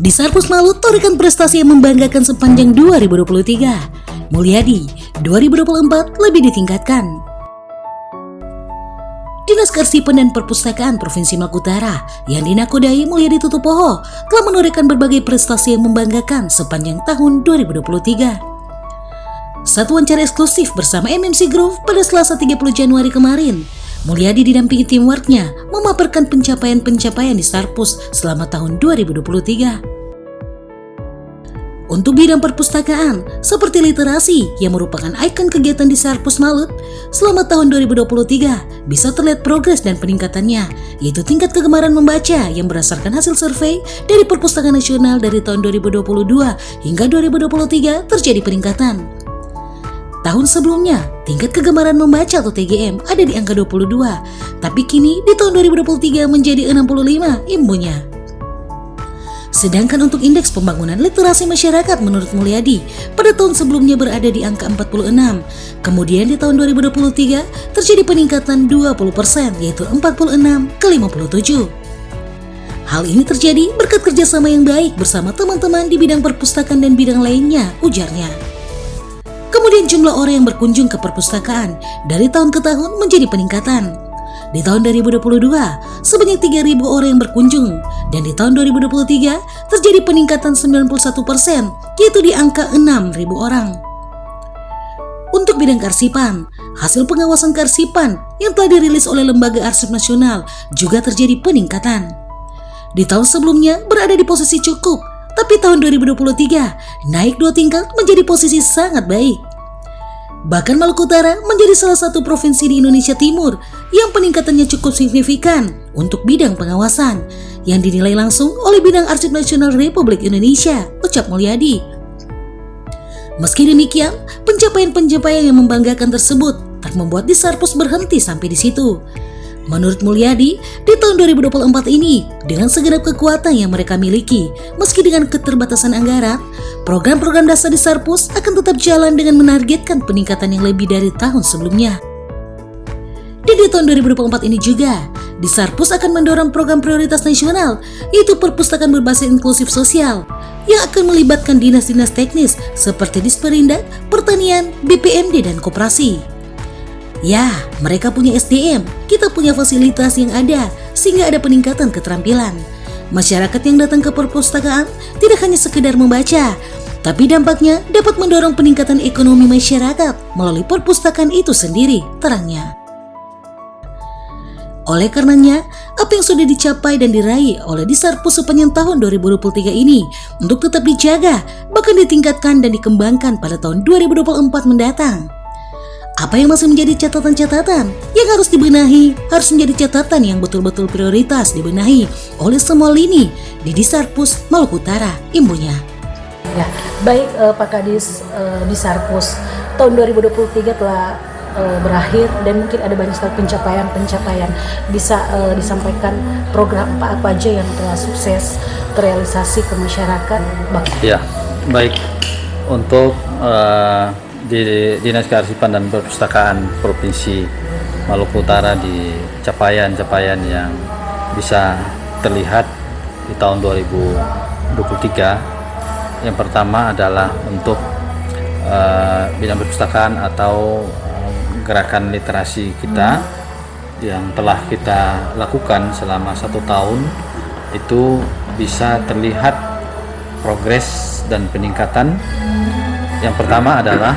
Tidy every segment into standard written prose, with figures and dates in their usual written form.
Disarpus Malut torehkan prestasi yang membanggakan sepanjang 2023. Mulyadi, 2024 lebih ditingkatkan. Dinas Kearsipan dan Perpustakaan Provinsi Maluku Utara yang dinakodai Mulyadi Tutupoho telah menorehkan berbagai prestasi yang membanggakan sepanjang tahun 2023. Satu wawancara eksklusif bersama MMC Group pada Selasa 30 Januari kemarin, Mulyadi didampingi tim worknya memaparkan pencapaian-pencapaian di Sarpus selama tahun 2023. Untuk bidang perpustakaan, seperti literasi yang merupakan ikon kegiatan di Sarpus Malut, selama tahun 2023 bisa terlihat progres dan peningkatannya, yaitu tingkat kegemaran membaca yang berdasarkan hasil survei dari Perpustakaan Nasional dari tahun 2022 hingga 2023 terjadi peningkatan. Tahun sebelumnya, tingkat kegemaran membaca atau TGM ada di angka 22, tapi kini di tahun 2023 menjadi 65 imbunya. Sedangkan untuk indeks pembangunan literasi masyarakat menurut Mulyadi pada tahun sebelumnya berada di angka 46, kemudian di tahun 2023 terjadi peningkatan 20% yaitu 46 ke 57. Hal ini terjadi berkat kerjasama yang baik bersama teman-teman di bidang perpustakaan dan bidang lainnya, ujarnya. Kemudian jumlah orang yang berkunjung ke perpustakaan dari tahun ke tahun menjadi peningkatan. Di tahun 2022, sebanyak 3.000 orang yang berkunjung, dan di tahun 2023 terjadi peningkatan 91%, yaitu di angka 6.000 orang. Untuk bidang kearsipan, hasil pengawasan kearsipan yang telah dirilis oleh Lembaga Arsip Nasional juga terjadi peningkatan. Di tahun sebelumnya berada di posisi cukup, tapi tahun 2023 naik 2 tingkat menjadi posisi sangat baik. Bahkan Maluku Utara menjadi salah satu provinsi di Indonesia Timur yang peningkatannya cukup signifikan untuk bidang pengawasan yang dinilai langsung oleh Bidang Arsip Nasional Republik Indonesia, ucap Mulyadi. Meski demikian, pencapaian-pencapaian yang membanggakan tersebut tak membuat Disarpus berhenti sampai di situ. Menurut Mulyadi, di tahun 2024 ini, dengan segenap kekuatan yang mereka miliki, meski dengan keterbatasan anggaran, program-program dasar di Sarpus akan tetap jalan dengan menargetkan peningkatan yang lebih dari tahun sebelumnya. Dan di tahun 2024 ini juga, di Sarpus akan mendorong program prioritas nasional, yaitu perpustakaan berbasis inklusif sosial, yang akan melibatkan dinas-dinas teknis seperti Disperindak, Pertanian, BPMD, dan Koperasi. Ya, mereka punya SDM, kita punya fasilitas yang ada, sehingga ada peningkatan keterampilan. Masyarakat yang datang ke perpustakaan tidak hanya sekedar membaca, tapi dampaknya dapat mendorong peningkatan ekonomi masyarakat melalui perpustakaan itu sendiri, terangnya. Oleh karenanya, apa yang sudah dicapai dan diraih oleh Disarpus sepanjang tahun 2023 ini untuk tetap dijaga, bahkan ditingkatkan dan dikembangkan pada tahun 2024 mendatang. Apa yang masih menjadi catatan-catatan yang harus dibenahi harus menjadi catatan yang betul-betul prioritas dibenahi oleh semua lini di Disarpus Maluku Utara, imbunya. Ya, baik Pak Kadis, Disarpus tahun 2023 telah berakhir dan mungkin ada banyak sekali pencapaian bisa disampaikan program apa aja yang telah sukses terrealisasi ke masyarakat. Ya, baik untuk di Dinas Kearsipan dan Perpustakaan Provinsi Maluku Utara di capaian-capaian yang bisa terlihat di tahun 2023. Yang pertama adalah untuk bidang perpustakaan atau gerakan literasi kita yang telah kita lakukan selama 1 tahun itu bisa terlihat progres dan peningkatan. Yang pertama adalah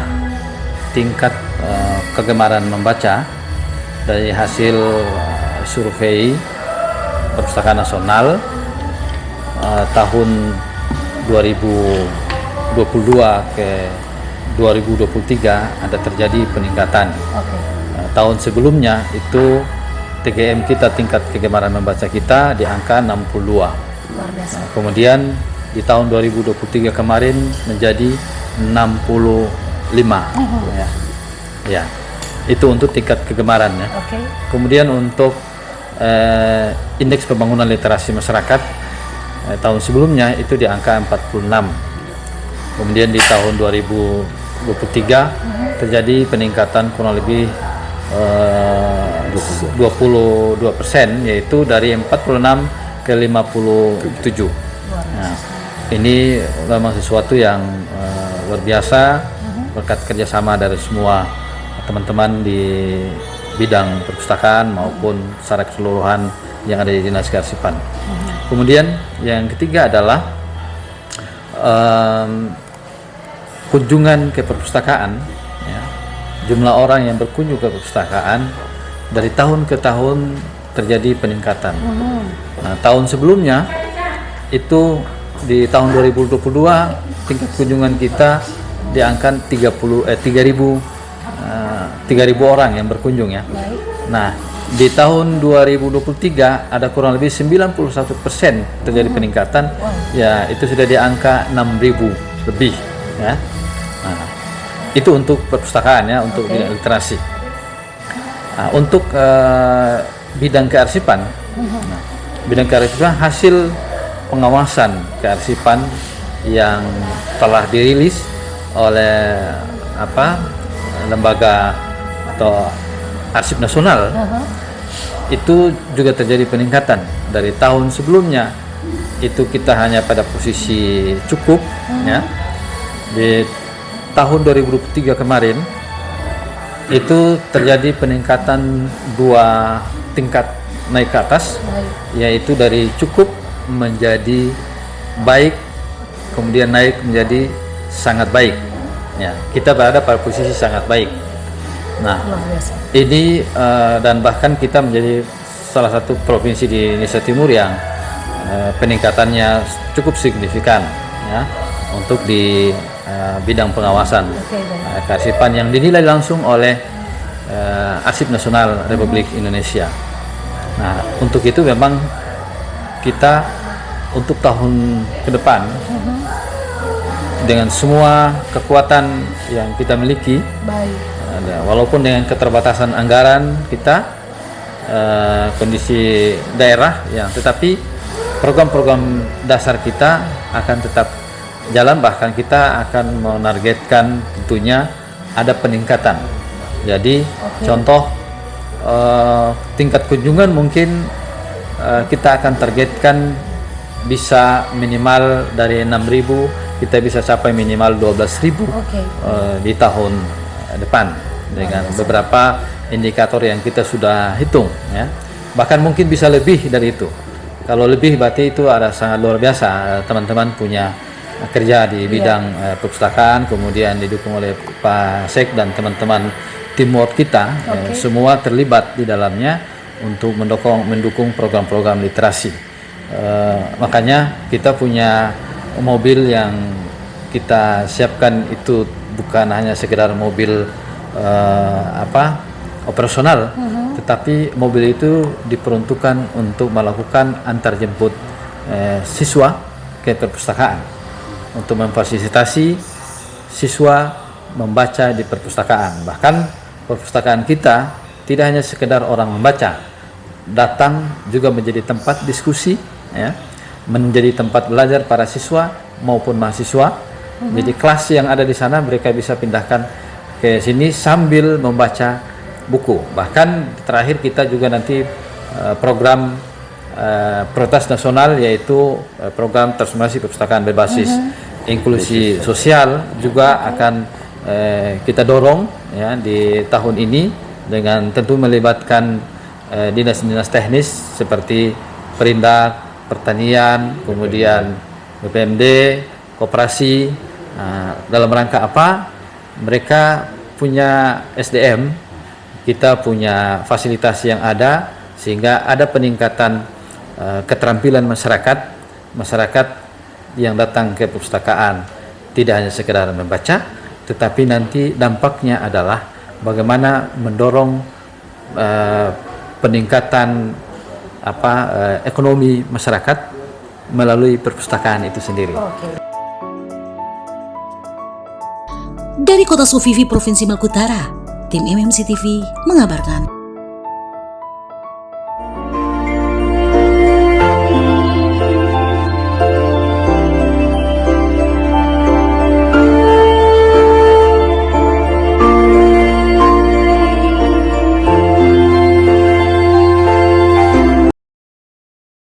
tingkat kegemaran membaca dari hasil survei Perpustakaan Nasional tahun 2022 ke 2023 ada terjadi peningkatan. Tahun sebelumnya itu TGM kita, tingkat kegemaran membaca kita di angka 62. Kemudian di tahun 2023 kemarin menjadi 65. Ya, itu untuk tingkat kegemaran ya. Kemudian untuk indeks pembangunan literasi masyarakat tahun sebelumnya itu di angka 46. Kemudian di tahun 2023 terjadi peningkatan kurang lebih 22%, yaitu dari 46 ke 57. Nah, ini memang sesuatu yang luar biasa berkat kerjasama dari semua teman-teman di bidang perpustakaan maupun secara keseluruhan yang ada di Dinas Kearsipan. Kemudian yang ketiga adalah kunjungan ke perpustakaan. Ya. Jumlah orang yang berkunjung ke perpustakaan dari tahun ke tahun terjadi peningkatan. Nah, tahun sebelumnya itu di tahun 2022 tingkat kunjungan kita di angka 3.000 orang yang berkunjung ya. Nah, di tahun 2023 ada kurang lebih 91% terjadi peningkatan. Ya, itu sudah di angka 6.000 lebih ya. Nah, itu untuk perpustakaan ya, untuk bidang literasi. Nah, untuk bidang kearsipan, bidang kearsipan hasil pengawasan kearsipan yang telah dirilis oleh lembaga atau Arsip Nasional, itu juga terjadi peningkatan dari tahun sebelumnya. Itu kita hanya pada posisi cukup ya. Di tahun 2023 kemarin itu terjadi peningkatan 2 tingkat naik ke atas, yaitu dari cukup menjadi baik, kemudian naik menjadi sangat baik ya. Kita berada pada posisi sangat baik. Nah, ini dan bahkan kita menjadi salah satu provinsi di Indonesia Timur yang peningkatannya cukup signifikan ya, untuk di bidang pengawasan kearsipan yang dinilai langsung oleh Arsip Nasional Republik Indonesia. Nah, untuk itu memang kita untuk tahun ke depan dengan semua kekuatan yang kita miliki, walaupun dengan keterbatasan anggaran kita, kondisi daerah yang, tetapi program-program dasar kita akan tetap jalan, bahkan kita akan menargetkan tentunya ada peningkatan. Jadi contoh tingkat kunjungan mungkin kita akan targetkan bisa minimal dari 6.000 kita bisa capai minimal 12.000 di tahun depan dengan beberapa indikator yang kita sudah hitung ya. Bahkan mungkin bisa lebih dari itu. Kalau lebih berarti itu ada sangat luar biasa. Teman-teman punya kerja di bidang perpustakaan, kemudian didukung oleh Pak Sek dan teman-teman teamwork kita, semua terlibat di dalamnya untuk mendukung program-program literasi. Makanya kita punya mobil yang kita siapkan itu bukan hanya sekedar mobil operasional, tetapi mobil itu diperuntukkan untuk melakukan antar jemput siswa ke perpustakaan untuk memfasilitasi siswa membaca di perpustakaan. Bahkan perpustakaan kita tidak hanya sekedar orang membaca, datang juga menjadi tempat diskusi ya, menjadi tempat belajar para siswa maupun mahasiswa. Jadi kelas yang ada di sana mereka bisa pindahkan ke sini sambil membaca buku. Bahkan terakhir kita juga nanti program prioritas nasional, yaitu program transformasi perpustakaan berbasis inklusi sosial juga akan kita dorong ya di tahun ini, dengan tentu melibatkan dinas-dinas teknis seperti Perindak, Pertanian, kemudian BPMD, Koperasi. Dalam rangka apa? Mereka punya SDM, kita punya fasilitas yang ada, sehingga ada peningkatan keterampilan masyarakat yang datang ke perpustakaan tidak hanya sekedar membaca, tetapi nanti dampaknya adalah bagaimana mendorong peningkatan ekonomi masyarakat melalui perpustakaan itu sendiri. Dari Kota Sufifi, Provinsi Maluku Utara, tim MMC TV mengabarkan.